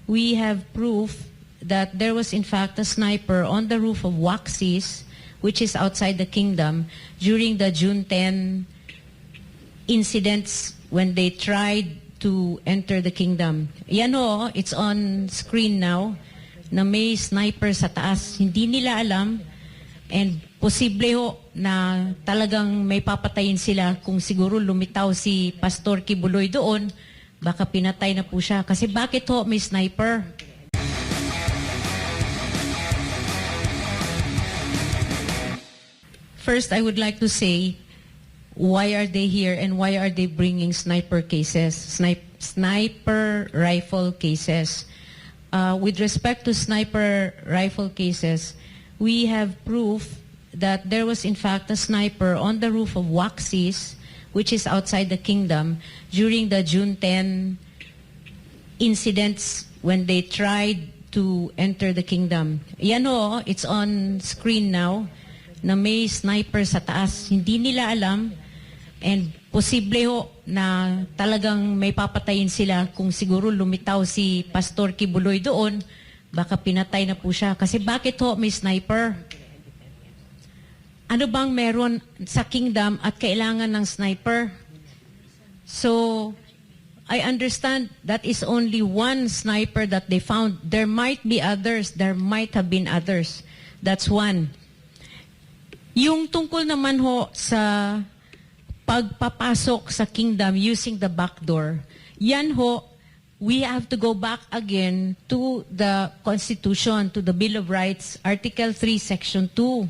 We have proof that there was in fact a sniper on the roof of Waxis, which is outside the kingdom, during the June 10 incidents when they tried to enter the kingdom. Yan ho, it's on screen now, na may sniper sa taas. Hindi nila alam, and posible ho na talagang may papatayin sila kung siguro lumitaw si Pastor Kibuloy doon, baka pinatay na po siya. Kasi bakit ho may sniper? First, I would like to say, why are they here and why are they bringing sniper cases, sniper rifle cases? With respect to sniper rifle cases, we have proof that there was in fact a sniper on the roof of Waxis, which is outside the kingdom, during the June 10 incidents when they tried to enter the kingdom. Yan ho, it's on screen now, na may sniper sa taas. Hindi nila alam, and posible ho na talagang may papatayin sila kung siguro lumitaw si Pastor Kibuloy doon, baka pinatay na po siya. Kasi bakit ho may sniper? Ano bang meron sa kingdom at kailangan ng sniper? So, I understand that is only one sniper that they found. There might be others. There might have been others. That's one. Yung tungkol naman ho sa pagpapasok sa kingdom using the back door, yan ho, we have to go back again to the Constitution, to the Bill of Rights, Article 3, Section 2.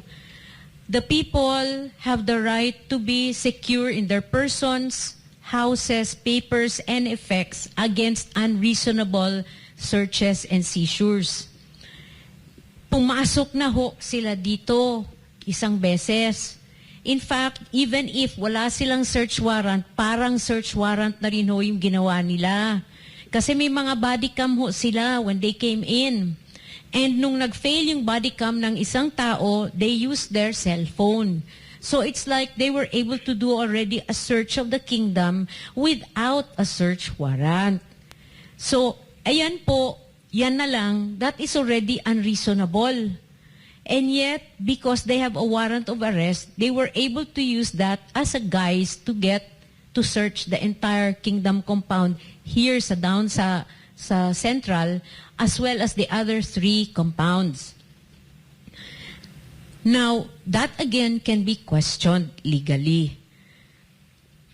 The people have the right to be secure in their persons, houses, papers, and effects against unreasonable searches and seizures. Pumasok na ho sila dito isang beses. In fact, even if wala silang search warrant, parang search warrant na rin ho yung ginawa nila. Kasi may mga body cam ho sila when they came in. And nung nag-fail yung body cam ng isang tao, they used their cellphone. So it's like they were able to do already a search of the kingdom without a search warrant. So, ayan po, yan na lang, that is already unreasonable. And yet, because they have a warrant of arrest, they were able to use that as a guise to get to search the entire kingdom compound here sa down sa central, as well as the other 3 compounds. Now, that again can be questioned legally.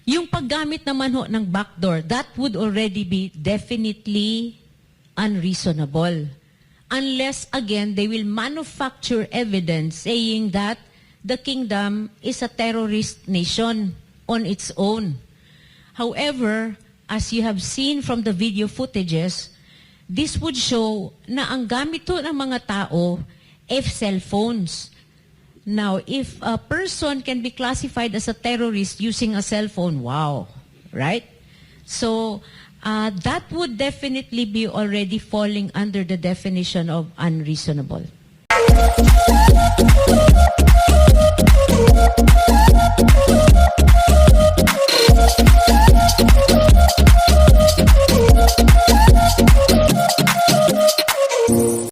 Yung paggamit naman ho ng backdoor, that would already be definitely unreasonable. Unless, again, they will manufacture evidence saying that the kingdom is a terrorist nation on its own. However, as you have seen from the video footages, this would show na ang gamit to ng mga tao cellphones. Now, if a person can be classified as a terrorist using a cell phone, wow, right? So, that would definitely be already falling under the definition of unreasonable.